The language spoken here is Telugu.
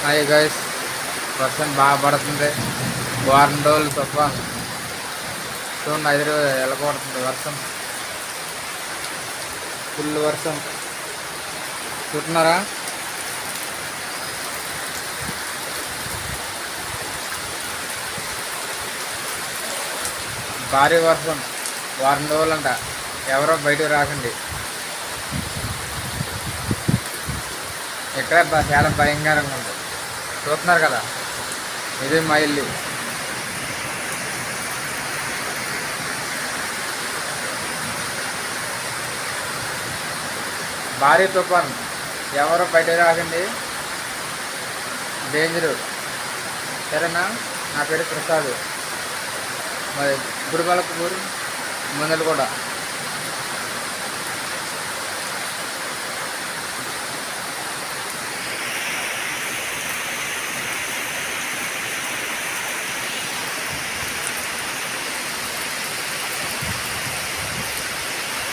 హాయ్ గైస్, వర్షం బాగా పడుతుంది. వారం రోజులు తుఫాన్ చూడండి, 5 రోజులు ఎలా పడుతుంది వర్షం. ఫుల్ వర్షం చూస్తున్నారా? భారీ వర్షం, వారం రోజులంట. ఎవరో బయటకు రాకండి. ఇక్కడ చాలా భయంకరంగా ఉంది. చూస్తున్నారు కదా, ఇది మా ఇల్లు. భారీ తుఫాన్, ఎవరు బయట రాకండి, డేంజరు. సరేనా? నా పేరు ప్రసాద్, మరి గుడిమలపూర్ ముందలు కూడా.